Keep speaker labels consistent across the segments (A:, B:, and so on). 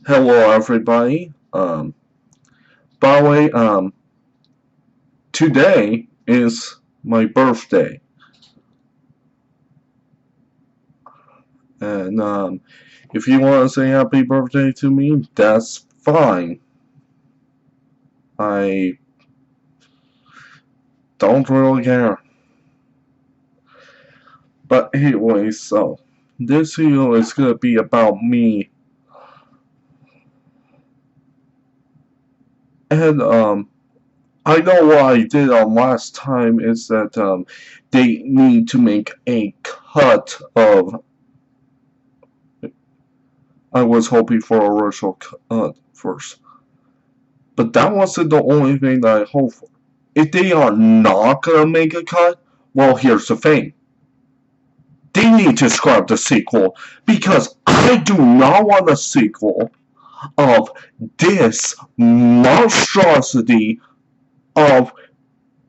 A: Hello, everybody. By the way, today is my birthday, and if you want to say happy birthday to me, that's fine. I don't really care. But anyway, so this video is gonna be about me, and I know what I did on last time is that they need to make a cut of. I was hoping for a original cut first. But that wasn't the only thing that I hoped for. If they are not gonna make a cut, well, here's the thing. They need to scrap the sequel because I do not want a sequel of this monstrosity of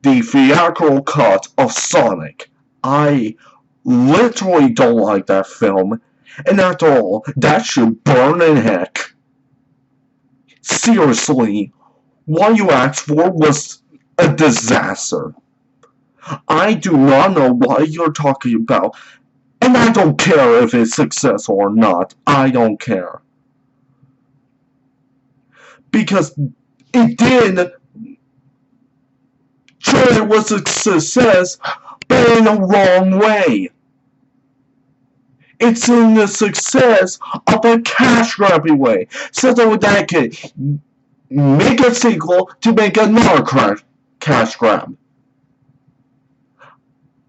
A: the theatrical cut of Sonic. I literally don't like that film, and after all, that should burn in heck. Seriously, what you asked for was a disaster. I do not know what you're talking about, and I don't care if it's successful or not. I don't care. Because it did sure it was a success, but in a wrong way. It's in the success of a cash grabbing way, so that I can make a sequel to make another cash grab.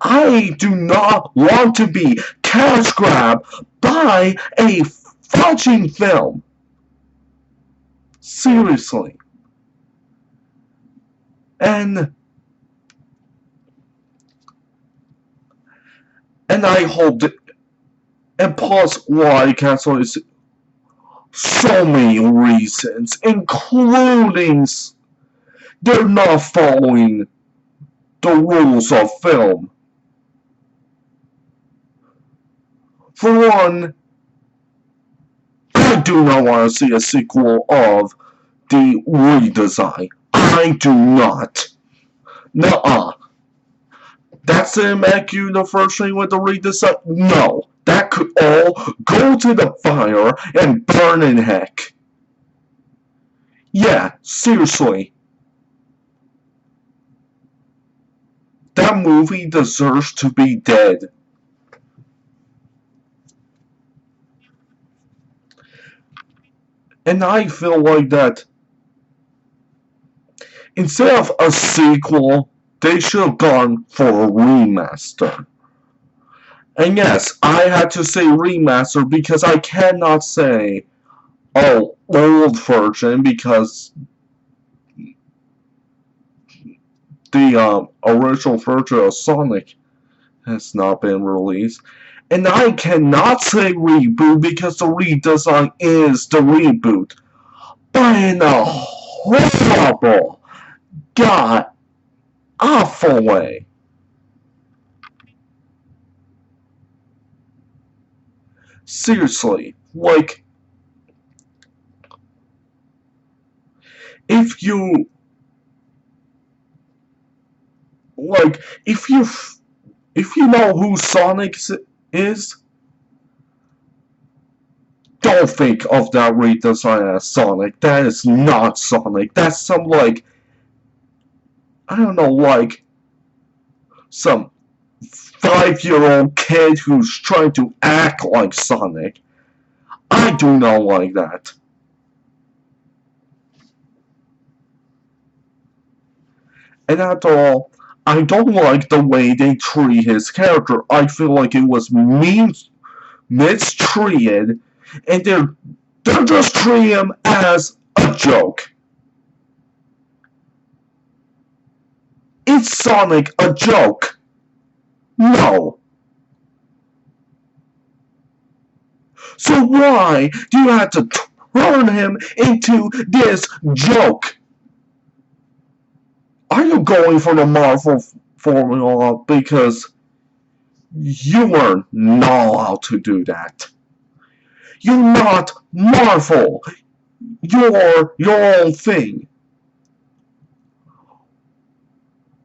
A: I do not want to be cash grabbed by a fudging film. Seriously. And I hope that, and plus why cancel is so many reasons, including they're not following the rules of film. For one, I do not want to see a sequel of the redesign. I do not. Nuh-uh. That's didn't make you the first thing with the redesign? No. That could all go to the fire and burn in heck. Yeah, seriously. That movie deserves to be dead. And I feel like that instead of a sequel, they should have gone for a remaster. And yes, I had to say remaster because I cannot say, oh, old version because the original version of Sonic has not been released. And I cannot say reboot because the redesign is the reboot. But in a horrible, god awful way. Seriously, like, if you, like, if you know who Sonic is, don't think of that redesign as Sonic. That is not Sonic. That's some, like, I don't know, like, some 5-year-old kid who's trying to act like Sonic. I do not like that. And after all, I don't like the way they treat his character. I feel like it was mistreated, and they're just treating him as a joke. Is Sonic a joke? No. So why do you have to turn him into this joke? Are you going for the Marvel formula because you were not allowed to do that? You're not Marvel. your own thing.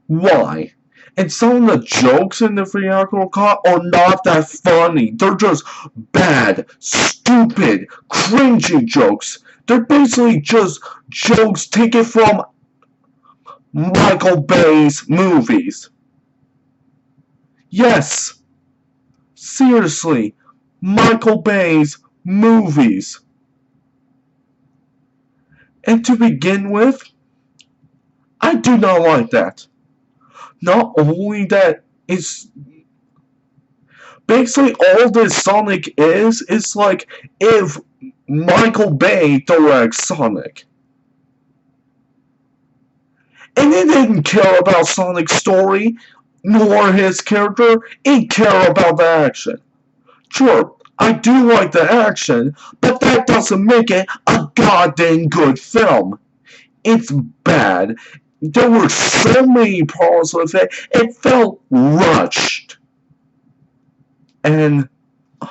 A: Why? And some of the jokes in the theatrical cut are not that funny. They're just bad, stupid, cringy jokes. They're basically just jokes taken from Michael Bay's movies. Yes, seriously, Michael Bay's movies. And to begin with, I do not like that. Not only that, it's basically all this Sonic is like if Michael Bay directs Sonic. And it didn't care about Sonic's story, nor his character, it cared about the action. Sure, I do like the action, but that doesn't make it a goddamn good film. It's bad. There were so many problems with it, it felt rushed. And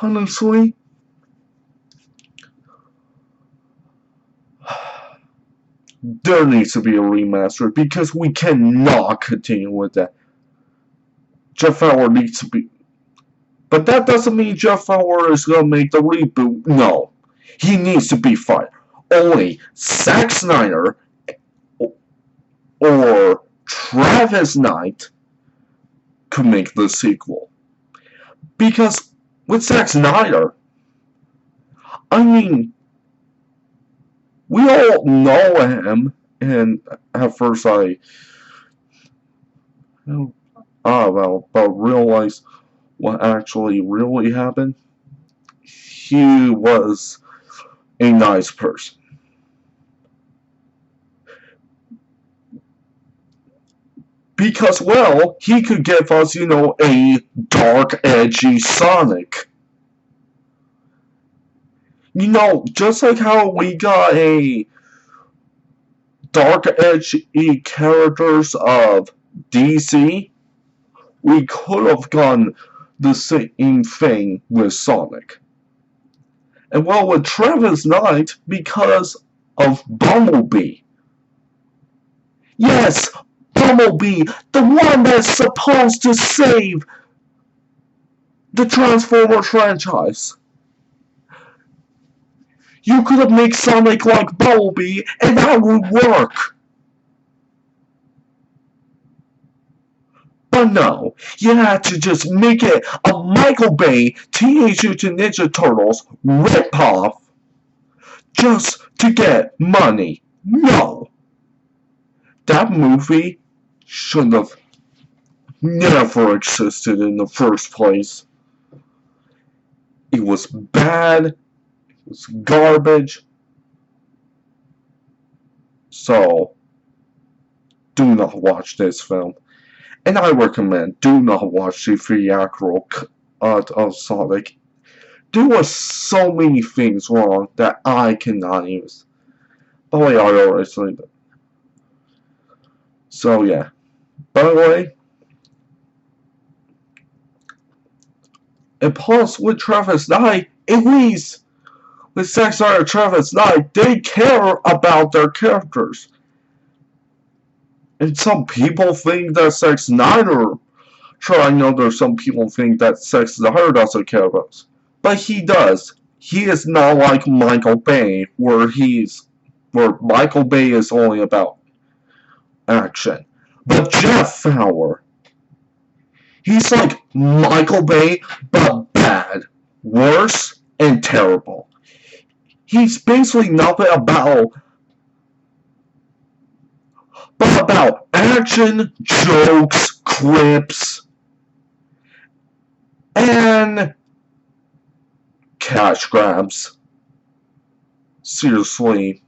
A: honestly, there needs to be a remaster because we cannot continue with that. Jeff Fowler needs to be. But that doesn't mean Jeff Fowler is going to make the reboot. No. He needs to be fired. Only Zack Snyder or Travis Knight could make the sequel. Because with Zack Snyder, I mean, we all know him, and at first but realize what actually really happened. He was a nice person. Because, well, he could give us, a dark, edgy Sonic. Just like how we got a dark, edgy characters of DC, we could have done the same thing with Sonic. And well, with Travis Knight, because of Bumblebee. Yes, Bumblebee, the one that's supposed to save the Transformers franchise. You could have made Sonic like Bumblebee, and that would work. But no, you had to just make it a Michael Bay Teenage Mutant Ninja Turtles ripoff just to get money. No. That movie should have never existed in the first place. It was bad. It was garbage. So, do not watch this film. And I recommend, do not watch the theatrical cut of Sonic. There were so many things wrong that I cannot use. By the way, I already said that. So yeah. By the way, and plus with Travis Knight, at least with Zack Snyder and Travis Knight, they care about their characters. And some people think that Zack Snyder, sure, I know there's some people think that Zack Snyder doesn't care about us, but he does. He is not like Michael Bay, where Michael Bay is only about action. But Jeff Fowler, he's like Michael Bay, but bad, worse, and terrible. He's basically nothing about action, jokes, clips, and cash grabs. Seriously.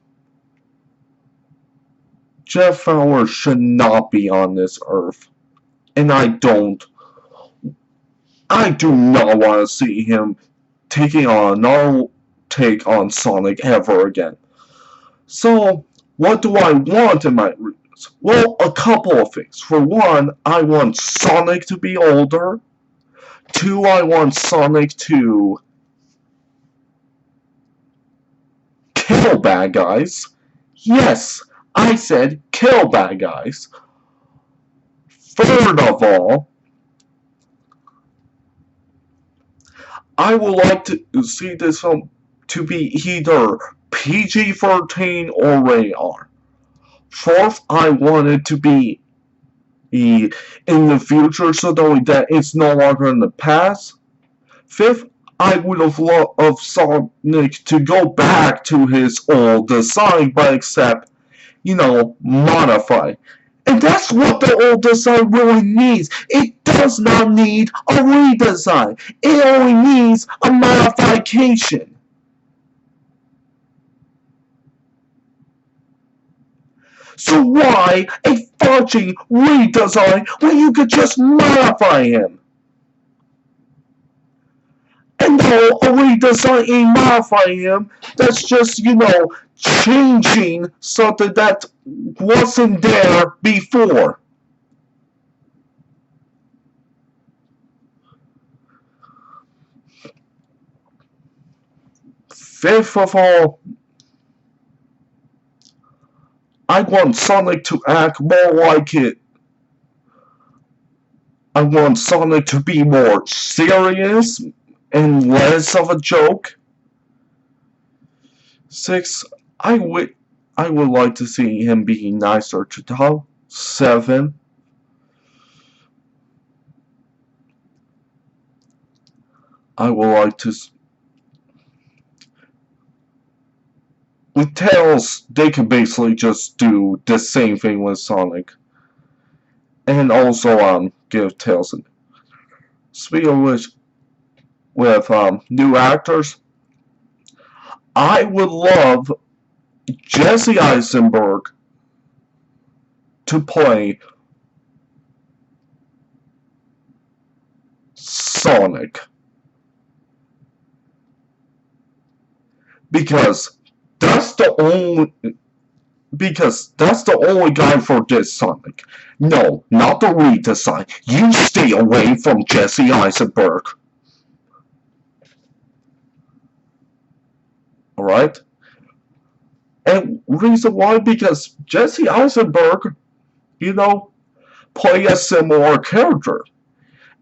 A: Jeff Fowler should not be on this earth. And I do not want to see him taking on another take on Sonic ever again. So, what do I want in my reviews? Well, a couple of things. For one, I want Sonic to be older. Two, I want Sonic to kill kill bad guys. Yes, I said kill bad guys. Third of all, I would like to see this film to be either PG-13 or rated R. Fourth, I want it to be in the future so that it's no longer in the past. Fifth, I would have loved Sonic to go back to his old design, but except, modify. And that's what the old design really needs. It does not need a redesign. It only needs a modification. So why a fudgy redesign when you could just modify him? And no, a redesign and modifying him, that's just, changing something that wasn't there before. Fifth of all, I want Sonic to act more like it. I want Sonic to be more serious and less of a joke. Six, I would like to see him be nicer to Tom. 7, I would like to. With Tails, they can basically just do the same thing with Sonic. And also, give Tails an. Speaking of which, with new actors, I would love Jesse Eisenberg to play Sonic. Because that's the only guy for this Sonic. No, not the redesign. You stay away from Jesse Eisenberg. Alright? And reason why? Because Jesse Eisenberg, play a similar character.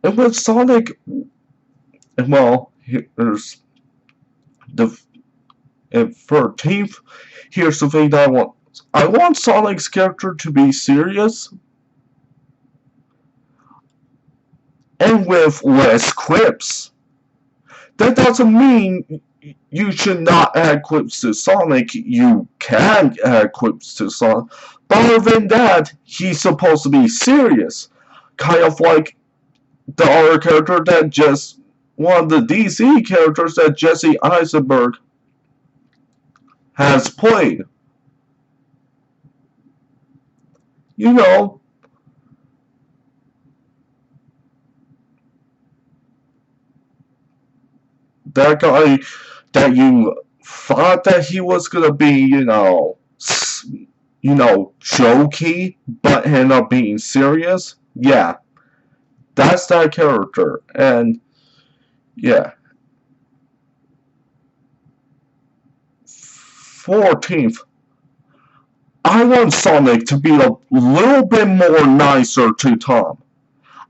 A: And with Sonic, well, here's the 13th. Here's the thing that I want. I want Sonic's character to be serious and with less quips. That doesn't mean you should not add quips to Sonic. You can add quips to Sonic. But other than that, he's supposed to be serious. Kind of like the other character that just, one of the DC characters that Jesse Eisenberg has played. That guy that you thought that he was gonna be, jokey, but end up being serious. Yeah, that's that character, and yeah. 14th, I want Sonic to be a little bit more nicer to Tom.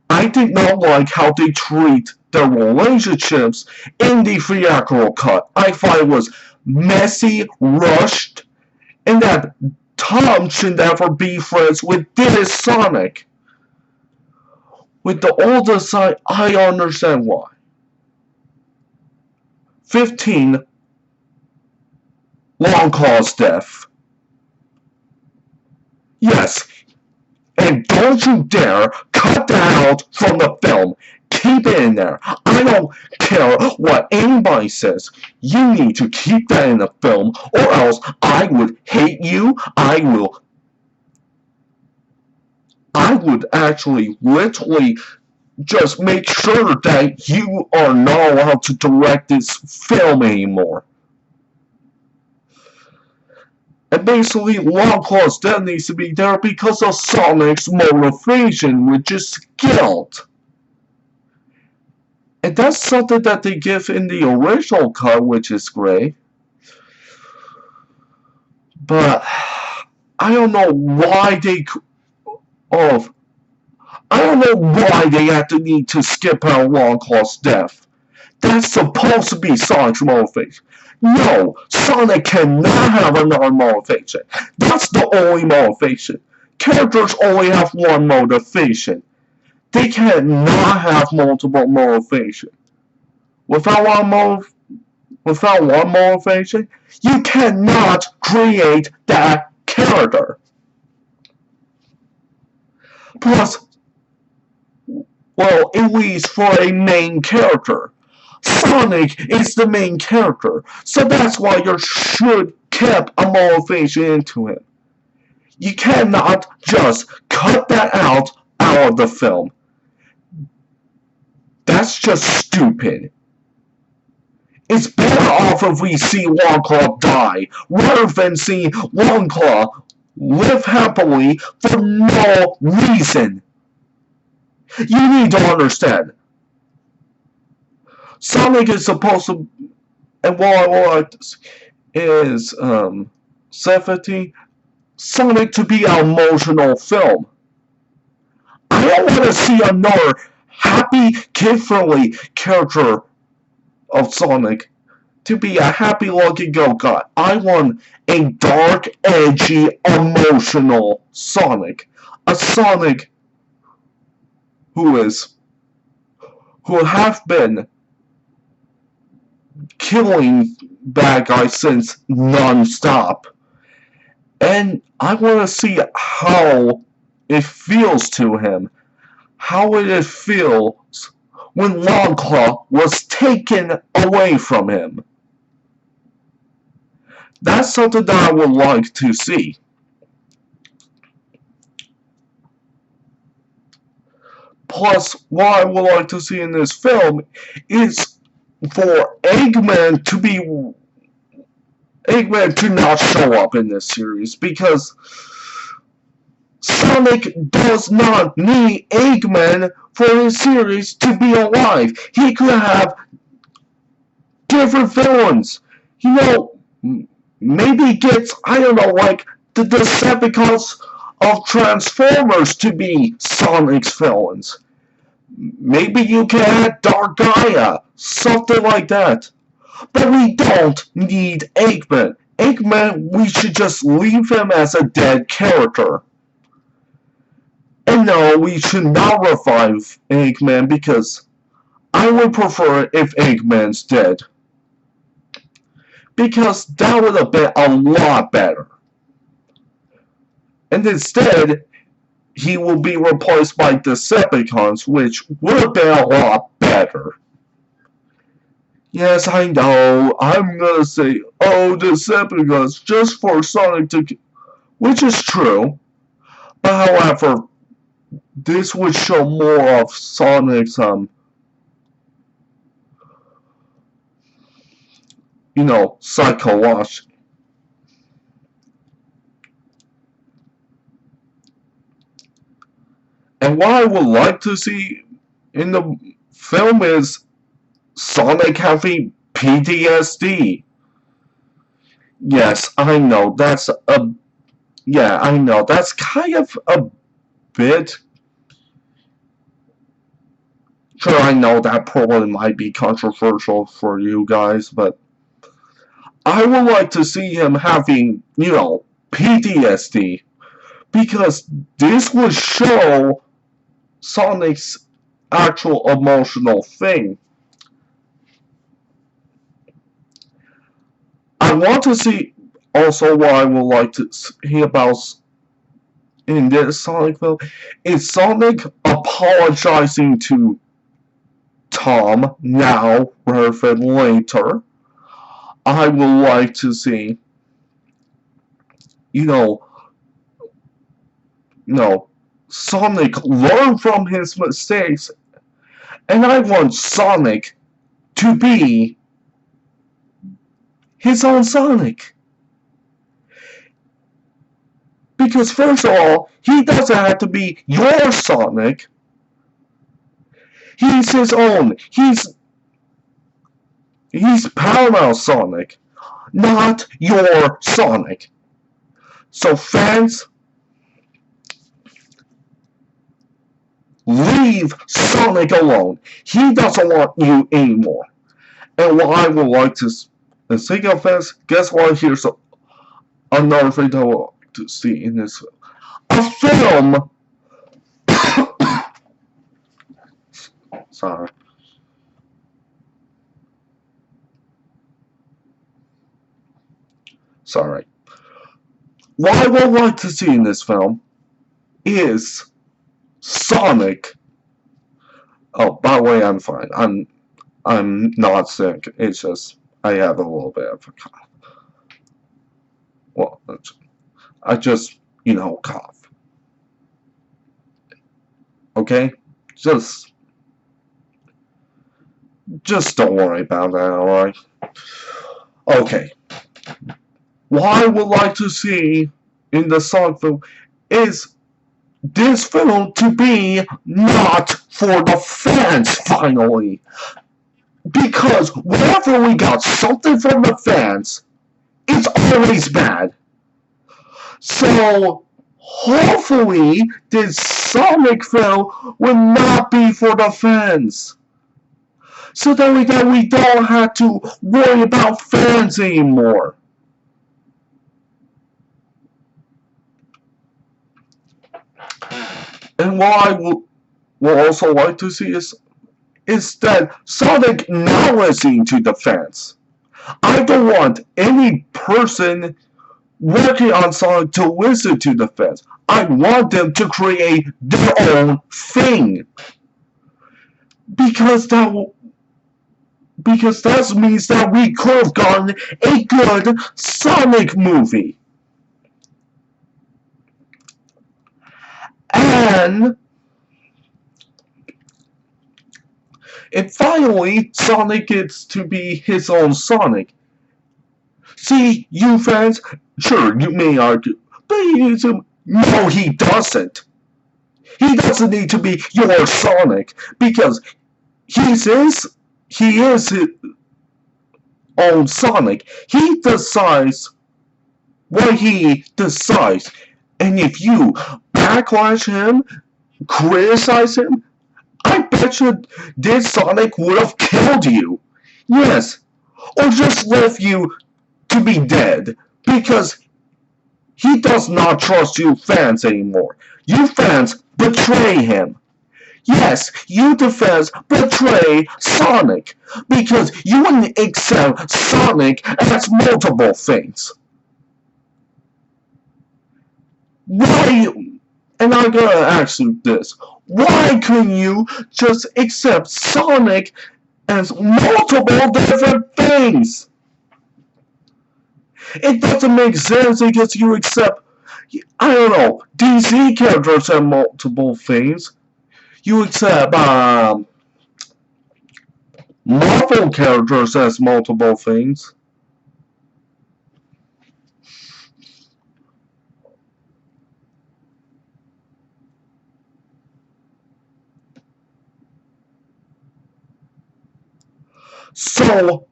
A: I did not like how they treat their relationships in the theatrical cut. I thought it was messy, rushed, and that Tom should never be friends with this Sonic. With the older side, I understand why. 15, Longclaw's death. Yes, and don't you dare cut that out from the film. Keep it in there. I don't care what anybody says. You need to keep that in the film, or else I would hate you. I would actually literally just make sure that you are not allowed to direct this film anymore. And basically, Longclaw's death needs to be there because of Sonic's motivation, which is guilt. And that's something that they give in the original cut, which is great. But I don't know why they of I don't know why they had to need to skip out Longclaw's death. That's supposed to be Sonic's motivation. No, Sonic cannot have another motivation. That's the only motivation. Characters only have one motivation. They cannot have multiple motivation. Without without one motivation, you cannot create that character. Plus, well, at least for a main character, Sonic is the main character, so that's why you should keep a motivation into him. You cannot just cut that out of the film. That's just stupid. It's better off if we see Longclaw die, rather than see Longclaw live happily for no reason. You need to understand. Sonic is supposed to, and what I want is, 70, Sonic to be an emotional film. I don't want to see another happy, kid-friendly character of Sonic to be a happy-looking-go-guy. I want a dark, edgy, emotional Sonic. A Sonic who have been killing bad guys since non-stop. And I want to see how it feels to him. How it feels when Longclaw was taken away from him. That's something that I would like to see. Plus, what I would like to see in this film is for Eggman to not show up in this series, because Sonic does not need Eggman for his series to be alive. He could have different villains. You know, maybe gets, I don't know, like the Decepticons of Transformers to be Sonic's villains. Maybe you can add Dark Gaia, something like that. But we don't need Eggman. Eggman, we should just leave him as a dead character. And no, we should not revive Eggman, because I would prefer it if Eggman's dead. Because that would have been a lot better. And instead, he will be replaced by Decepticons, which would have been a lot better. Yes, I know, I'm gonna say, oh, Decepticons, just for Sonic to... which is true. But however, this would show more of Sonic's, psychology. And what I would like to see in the film is Sonic having PTSD. Yes, I know, that's a... yeah, I know, that's kind of a bit... sure, I know that probably might be controversial for you guys, but I would like to see him having, PTSD, because this would show Sonic's actual emotional thing. I want to see also what I would like to see about in this Sonic film is Sonic apologizing to Tom now rather than later. I would like to see, Sonic learn from his mistakes, and I want Sonic to be his own Sonic. Because first of all, he doesn't have to be your Sonic. He's his own. He's Paramount Sonic, not your Sonic. So fans, leave Sonic alone. He doesn't want you anymore. And what I would like to say, fans, guess what? Here's another thing I want to see in this film. A film. Sorry. Sorry. What I would like to see in this film is Sonic. Oh, by the way, I'm fine. I'm not sick. It's just I have a little bit of a cough. Well, I just cough. Okay, just don't worry about that. All right. Okay. What I would like to see in the Sonic film is this film to be not for the fans, finally. Because whenever we got something from the fans, it's always bad. So, hopefully, this Sonic film will not be for the fans. So that we don't have to worry about fans anymore. And what I would also like to see is that Sonic now listening to the fans. I don't want any person working on Sonic to listen to the fans. I want them to create their own thing. Because that means that we could have gotten a good Sonic movie. And finally, Sonic gets to be his own Sonic. See, you fans, sure, you may argue, but no, he doesn't. He doesn't need to be your Sonic, because he is his own Sonic. He decides what he decides. And if you backlash him, criticize him, I bet you this Sonic would have killed you. Yes, or just left you to be dead, because he does not trust you fans anymore. You fans betray him. Yes, you the fans betray Sonic, because you wouldn't accept Sonic as multiple things. Why? And I'm gonna ask you this. Why couldn't you just accept Sonic as multiple different things? It doesn't make sense because you accept, I don't know, DC characters as multiple things. You accept Marvel characters as multiple things. So,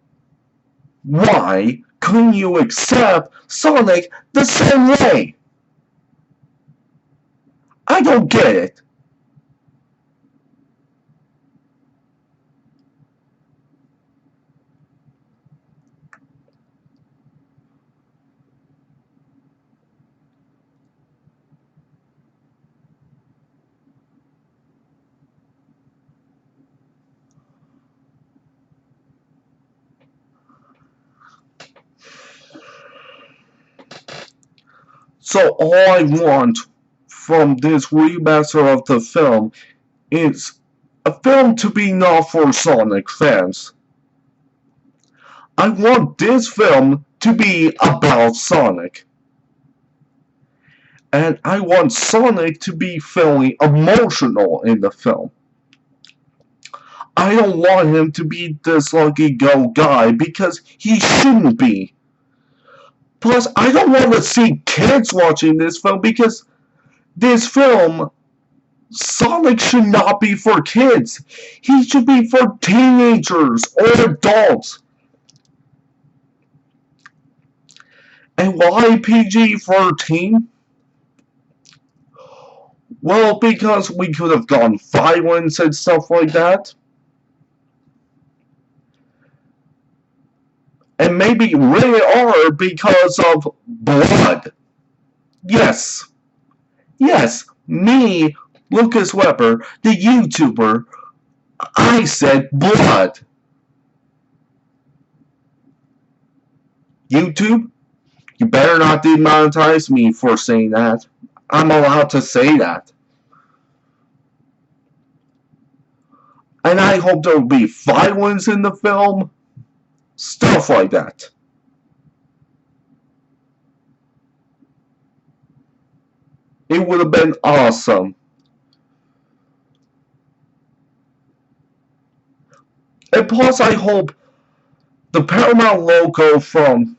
A: why couldn't you accept Sonic the same way? I don't get it. So all I want from this remaster of the film is a film to be not for Sonic fans. I want this film to be about Sonic. And I want Sonic to be feeling emotional in the film. I don't want him to be this lucky-go guy because he shouldn't be. Plus, I don't want to see kids watching this film because this film, Sonic should not be for kids. He should be for teenagers or adults. And why PG-13? Well, because we could have gone violence and stuff like that. And maybe rated R because of blood. Yes. Yes. Me, Lucas Weber, the YouTuber, I said blood. YouTube, you better not demonetize me for saying that. I'm allowed to say that. And I hope there will be violence in the film. Stuff like that. It would have been awesome. And plus, I hope the Paramount logo from.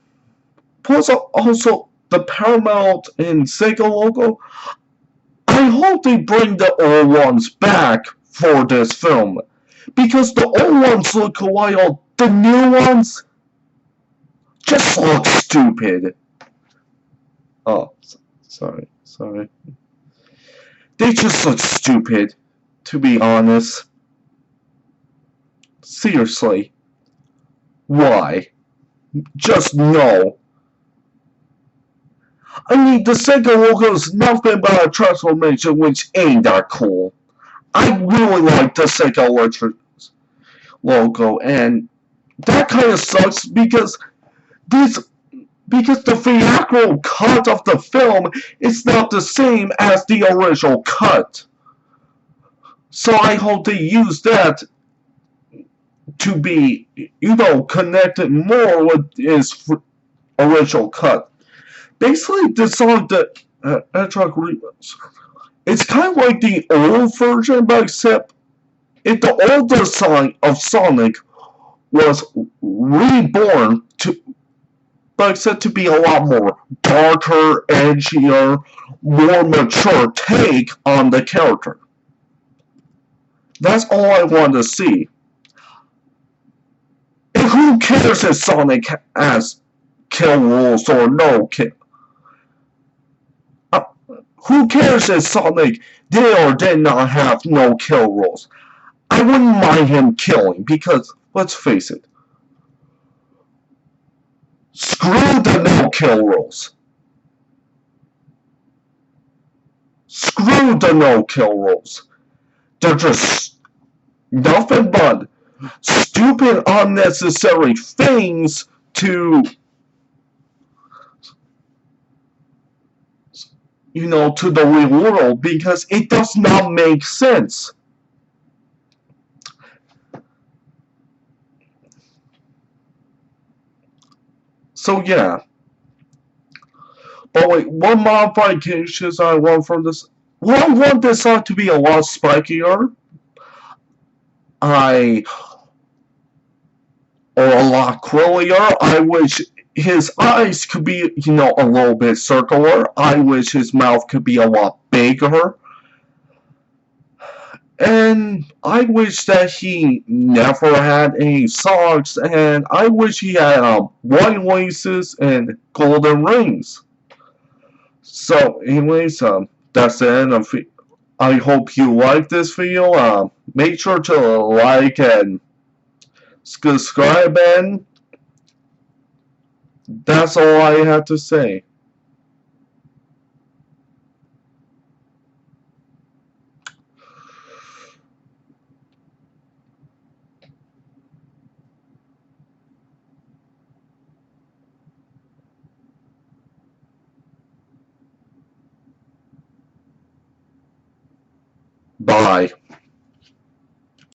A: Plus, also the Paramount and Sega logo. I hope they bring the old ones back for this film. Because the old ones look wild. The new ones just look stupid. Oh, sorry. They just look stupid, to be honest. Seriously. Why? Just no. I mean, the Sega logo is nothing but a transformation, which ain't that cool. I really like the Sega Electric logo, and that kind of sucks this because the theatrical cut of the film is not the same as the original cut. So I hope they use that to be, connected more with his original cut. Basically, the song that Hedgehog remix, it's kind of like the old version, but except the older song of Sonic was reborn to, but except to be a lot more darker, edgier, more mature take on the character. That's all I want to see. And who cares if Sonic has kill rules or no kill? Uh, who cares if Sonic did or did not have no kill rules? I wouldn't mind him killing because, let's face it, screw the no kill rules. Screw the no kill rules. They're just nothing but stupid, unnecessary things to the real world because it does not make sense. So yeah. But wait, what modifications I want from this? Well, I want this song to be a lot spikier. I or a lot quillier. I wish his eyes could be, a little bit circular. I wish his mouth could be a lot bigger. And I wish that he never had any socks, and I wish he had white laces and golden rings. So, anyways, that's the end of it. I hope you like this video. Make sure to like and subscribe, and that's all I have to say. Bye.